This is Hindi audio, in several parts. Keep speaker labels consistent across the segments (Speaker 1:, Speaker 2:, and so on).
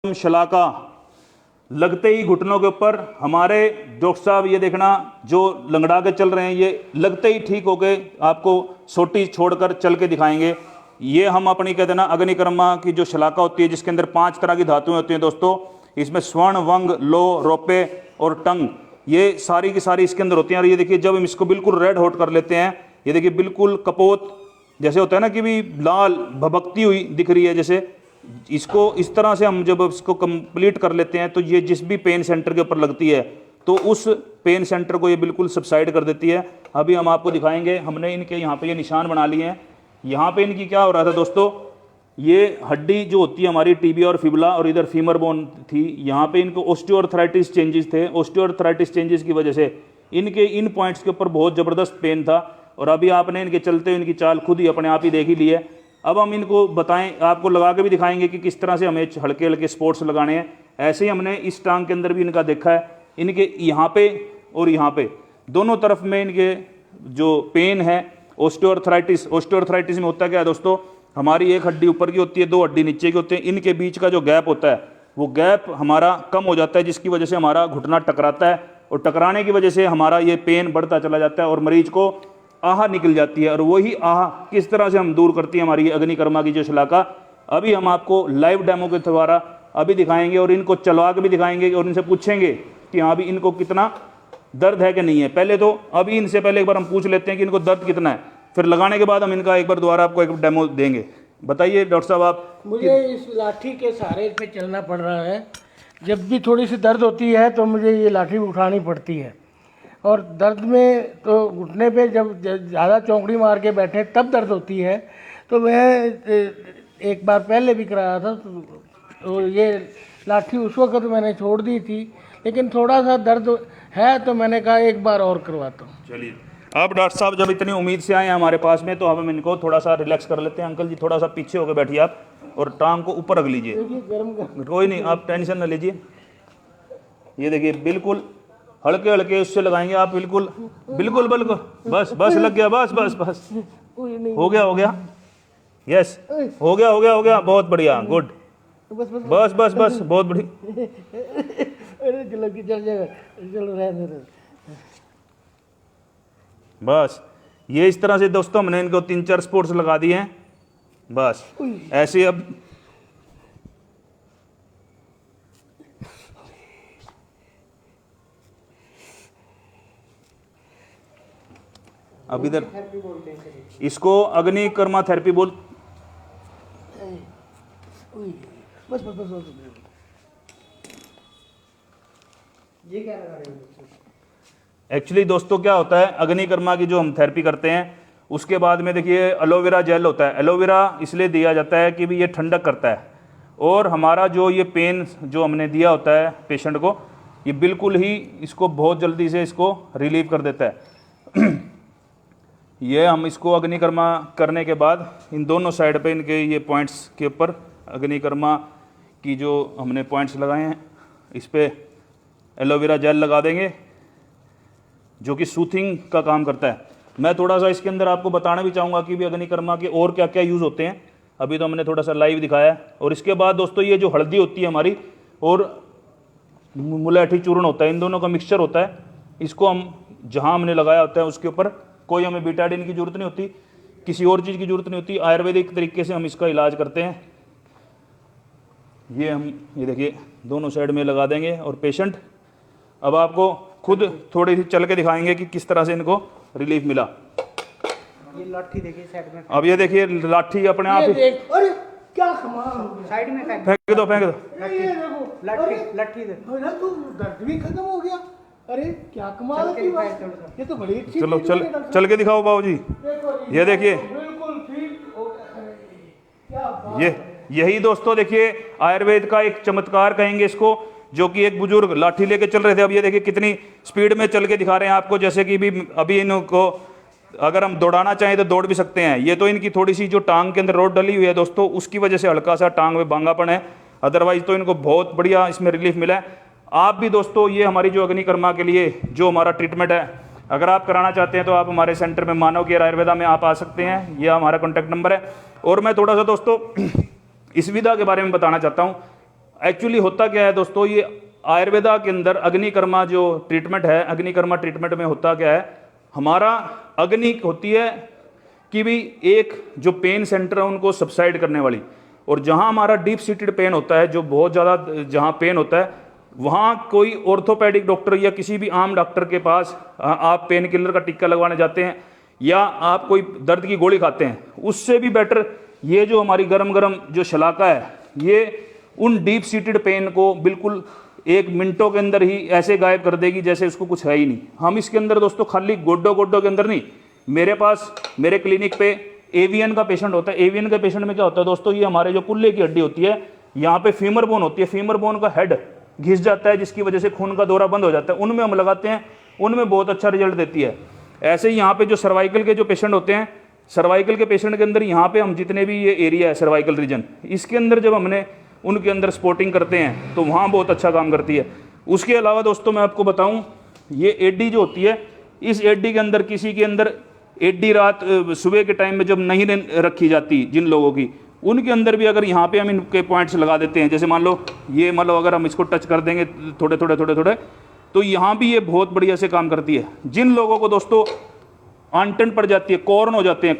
Speaker 1: शलाका लगते ही घुटनों के ऊपर हमारे डॉक्टर साहब ये देखना जो लंगड़ा के चल रहे हैं, ये लगते ही ठीक हो गए, आपको सोटी छोड़कर चल के दिखाएंगे। ये हम अपनी कहते हैं ना अग्निकर्मा की जो शलाका होती है जिसके अंदर 5 तरह की धातुएं होती हैं दोस्तों। इसमें स्वर्ण, वंग, लो, रोपे और टंग, ये सारी की सारी इसके अंदर होती हैं। और ये देखिए जब हम इसको बिल्कुल रेड हॉट कर लेते हैं, ये देखिए बिल्कुल कपोत जैसे होता है ना कि भी लाल भभकती हुई दिख रही है, जैसे इसको इस तरह से हम जब इसको कंप्लीट कर लेते हैं तो ये जिस भी पेन सेंटर के ऊपर लगती है तो उस पेन सेंटर को ये बिल्कुल सबसाइड कर देती है। अभी हम आपको दिखाएंगे, हमने इनके यहाँ पे ये निशान बना लिए हैं। यहाँ पे इनकी क्या हो रहा था दोस्तों, ये हड्डी जो होती है हमारी टीबिया और फिबुला और इधर फीमर बोन थी, यहाँ पे इनको ऑस्टियोआर्थराइटिस चेंजेस थे। ऑस्टियोआर्थराइटिस चेंजेस की वजह से इनके इन पॉइंट्स के ऊपर बहुत ज़बरदस्त पेन था। और अभी आपने इनके चलते हुए इनकी चाल खुद ही अपने आप ही देख ही ली है। अब हम इनको बताएं, आपको लगा के भी दिखाएंगे कि किस तरह से हमें हल्के हल्के स्पोर्ट्स लगाने हैं। ऐसे ही हमने इस टांग के अंदर भी इनका देखा है, इनके यहाँ पे और यहाँ पे दोनों तरफ में इनके जो पेन है ऑस्टियोआर्थराइटिस। ऑस्टियोआर्थराइटिस में होता क्या है दोस्तों, हमारी एक हड्डी ऊपर की होती है, 2 हड्डी नीचे की होती है, इनके बीच का जो गैप होता है वो गैप हमारा कम हो जाता है, जिसकी वजह से हमारा घुटना टकराता है और टकराने की वजह से हमारा ये पेन बढ़ता चला जाता है और मरीज को आह निकल जाती है। और वही आह किस तरह से हम दूर करती है हमारी अग्निकर्मा की जो शलाका, अभी हम आपको लाइव डेमो के द्वारा अभी दिखाएंगे और इनको चलवा के भी दिखाएंगे और इनसे पूछेंगे कि हाँ भी इनको कितना दर्द है कि नहीं है। पहले तो अभी इनसे पहले एक बार हम पूछ लेते हैं कि इनको दर्द कितना है, फिर लगाने के बाद हम इनका एक बार दोबारा आपको एक डेमो देंगे। बताइए डॉक्टर साहब आप।
Speaker 2: मुझे इस लाठी के सहारे पे चलना पड़ रहा है। जब भी थोड़ी सी दर्द होती है तो मुझे ये लाठी उठानी पड़ती है, और दर्द में तो घुटने पे जब ज़्यादा चौंकड़ी मार के बैठे तब दर्द होती है। तो मैं एक बार पहले भी कराया था तो ये लाठी उस वक्त मैंने छोड़ दी थी, लेकिन थोड़ा सा दर्द है तो मैंने कहा एक बार और करवाता हूँ।
Speaker 1: चलिए अब डॉक्टर साहब जब इतनी उम्मीद से आए हैं हमारे पास में तो हम इनको थोड़ा सा रिलैक्स कर लेते हैं। अंकल जी थोड़ा सा पीछे होकर बैठिए आप और टांग को ऊपर रख लीजिए। कोई नहीं, आप टेंशन न लीजिए। ये देखिए बिल्कुल हल्के हल्के उससे लगाएंगे आप, बिल्कुल बिल्कुल बिल्कुल बस बस लग गया, बस बस बस हो गया हो गया, यस हो गया हो गया हो गया, बहुत बढ़िया, गुड, बस बस बस बहुत बढ़िया। बस ये इस तरह से दोस्तों हमने इनको 3-4 स्पोर्ट्स लगा दिए हैं। बस ऐसे अब इधर इसको अग्निकर्मा थेरेपी बोल।
Speaker 2: बस बस बस बस ये क्या लगा रहे हो?
Speaker 1: एक्चुअली दोस्तों क्या होता है, अग्निकर्मा की जो हम थेरेपी करते हैं उसके बाद में देखिए एलोवेरा जेल होता है। एलोवेरा इसलिए दिया जाता है कि भी ये ठंडक करता है और हमारा जो ये पेन जो हमने दिया होता है पेशेंट को, ये बिल्कुल ही इसको बहुत जल्दी से इसको रिलीव कर देता है। ये हम इसको अग्निकर्मा करने के बाद इन दोनों साइड पे इनके ये पॉइंट्स के ऊपर अग्निकर्मा की जो हमने पॉइंट्स लगाए हैं इस पर एलोवेरा जेल लगा देंगे जो कि सूथिंग का काम करता है। मैं थोड़ा सा इसके अंदर आपको बताना भी चाहूँगा कि भी अग्निकर्मा के और क्या क्या यूज़ होते हैं। अभी तो हमने थोड़ा सा लाइव दिखाया है। और इसके बाद दोस्तों ये जो हल्दी होती है हमारी और मुलैठी चूर्ण होता है, इन दोनों का मिक्सचर होता है। इसको हम जहाँ हमने लगाया होता है उसके ऊपर कोई हमें बीटाडिन की जरूरत नहीं होती, किसी और चीज़ की जरूरत नहीं होती। आयुर्वेदिक तरीके से हम इसका इलाज करते हैं। ये देखिए दोनों साइड में लगा देंगे और पेशेंट अब आपको खुद थोड़ी सी चल के दिखाएंगे कि किस तरह से इनको रिलीफ मिला।
Speaker 2: ये लाठी देखिए साइड में।
Speaker 1: अब ये देखिए लाठी अपने आप ही,
Speaker 2: अरे क्या कमाल, साइड में
Speaker 1: फेंक दो फेंक दो।
Speaker 2: लाठी लाठी देखो, दर्द भी खत्म हो गया। अरे क्या कमाल की बात, ये तो बड़ी अच्छी।
Speaker 1: चलो चल के दिखाओ बाबू जी। ये देखिए
Speaker 2: बिल्कुल ठीक हो गया।
Speaker 1: ये यही दोस्तों देखिए आयुर्वेद का एक चमत्कार कहेंगे इसको, जो कि एक बुजुर्ग लाठी लेके चल रहे थे। अब ये देखिए कितनी स्पीड में चल के दिखा रहे हैं आपको, जैसे कि भी अभी इनको अगर हम दौड़ाना चाहें तो दौड़ भी सकते हैं। ये तो इनकी थोड़ी सी जो टांग के अंदर रोड डली हुई है दोस्तों, उसकी वजह से हल्का सा टांग में बांगापन है, अदरवाइज तो इनको बहुत बढ़िया इसमें रिलीफ मिला है। आप भी दोस्तों ये हमारी जो अग्निकर्मा के लिए जो हमारा ट्रीटमेंट है, अगर आप कराना चाहते हैं तो आप हमारे सेंटर में मानव केयर आयुर्वेदा में आप आ सकते हैं। यह हमारा कॉन्टैक्ट नंबर है। और मैं थोड़ा सा दोस्तों इस विधा के बारे में बताना चाहता हूँ। एक्चुअली होता क्या है दोस्तों, ये आयुर्वेदा के अंदर अग्निकर्मा जो ट्रीटमेंट है, अग्निकर्मा ट्रीटमेंट में होता क्या है, हमारा अग्नि होती है कि भी एक जो पेन सेंटर है उनको सबसाइड करने वाली, और जहां हमारा डीप सीटेड पेन होता है, जो बहुत ज़्यादा जहां पेन होता है, वहां कोई ऑर्थोपेडिक डॉक्टर या किसी भी आम डॉक्टर के पास आप पेन किलर का टिक्का लगवाने जाते हैं या आप कोई दर्द की गोली खाते हैं, उससे भी बेटर ये जो हमारी गरम गरम जो शलाका है, ये उन डीप सीटेड पेन को बिल्कुल 1 मिनटों के अंदर ही ऐसे गायब कर देगी जैसे उसको कुछ है ही नहीं। हम इसके अंदर दोस्तों खाली गोड्डों के अंदर नहीं, मेरे पास मेरे क्लिनिक पे एवियन का पेशेंट होता है। एवियन के पेशेंट में क्या होता है दोस्तों, ये हमारे जो कुल्ले की हड्डी होती है, यहाँ पे फीमर बोन होती है, फीमर बोन का हेड घिस जाता है जिसकी वजह से खून का दौरा बंद हो जाता है, उनमें हम लगाते हैं, उनमें बहुत अच्छा रिजल्ट देती है। ऐसे ही यहाँ पे जो सर्वाइकल के जो पेशेंट होते हैं, सर्वाइकल के पेशेंट के अंदर यहाँ पे हम जितने भी ये एरिया है सर्वाइकल रीजन, इसके अंदर जब हमने उनके अंदर स्पोर्टिंग करते हैं तो वहाँ बहुत अच्छा काम करती है। उसके अलावा दोस्तों मैं आपको बताऊँ, ये एडी जो होती है, इस एडी के अंदर किसी के अंदर एडी रात सुबह के टाइम में जब नहीं रखी जाती, जिन लोगों की, उनके अंदर भी अगर यहाँ पे हम इनके पॉइंट्स लगा देते हैं, जैसे मान लो ये मतलब अगर हम इसको टच कर देंगे थोड़े थोड़े तो यहाँ भी ये बहुत बढ़िया से काम करती है। जिन लोगों को दोस्तों आंटन पड़ जाती है, कॉर्न हो जाते हैं,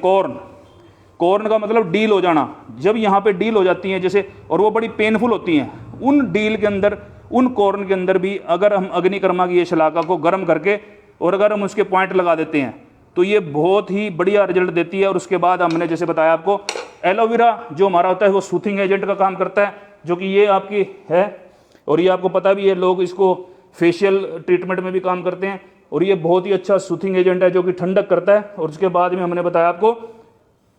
Speaker 1: कॉर्न का मतलब डील हो जाना, जब यहाँ पे डील हो जाती हैं जैसे, और वो बड़ी पेनफुल होती हैं, उन डील के अंदर, उन कॉर्न के अंदर भी अगर हम अग्निकर्मा की ये शलाका को गर्म करके और अगर हम उसके पॉइंट लगा देते हैं तो ये बहुत ही बढ़िया रिजल्ट देती है। और उसके बाद हमने जैसे बताया आपको, एलोवेरा जो हमारा होता है वो सूथिंग एजेंट का काम करता है, जो कि ये आपकी है, और ये आपको पता भी है, लोग इसको फेशियल ट्रीटमेंट में भी काम करते हैं, और ये बहुत ही अच्छा सूथिंग एजेंट है जो कि ठंडक करता है। और उसके बाद में हमने बताया आपको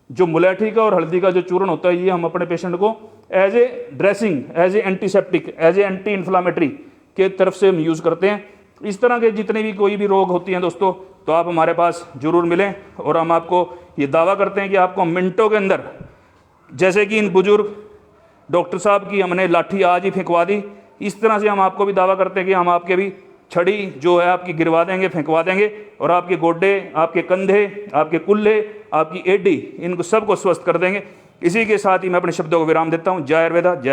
Speaker 1: जो मुलेठी का और हल्दी का जो चूर्ण होता है, ये हम अपने पेशेंट को as a dressing, as a antiseptic, as a anti inflammatory के तरफ से हम यूज़ करते हैं। इस तरह के जितने भी कोई भी रोग होती हैं दोस्तों, तो आप हमारे पास ज़रूर मिलें, और हम आपको ये दावा करते हैं कि आपको मिनटों के अंदर, जैसे कि इन बुजुर्ग डॉक्टर साहब की हमने लाठी आज ही फेंकवा दी, इस तरह से हम आपको भी दावा करते हैं कि हम आपके भी छड़ी जो है आपकी गिरवा देंगे, फेंकवा देंगे, और आपके गोड्डे, आपके कंधे, आपके कुल्ले, आपकी एडी, इनको सबको स्वस्थ कर देंगे। इसी के साथ ही मैं अपने शब्दों को विराम देता हूँ। जय आयुर्वेदा, जय।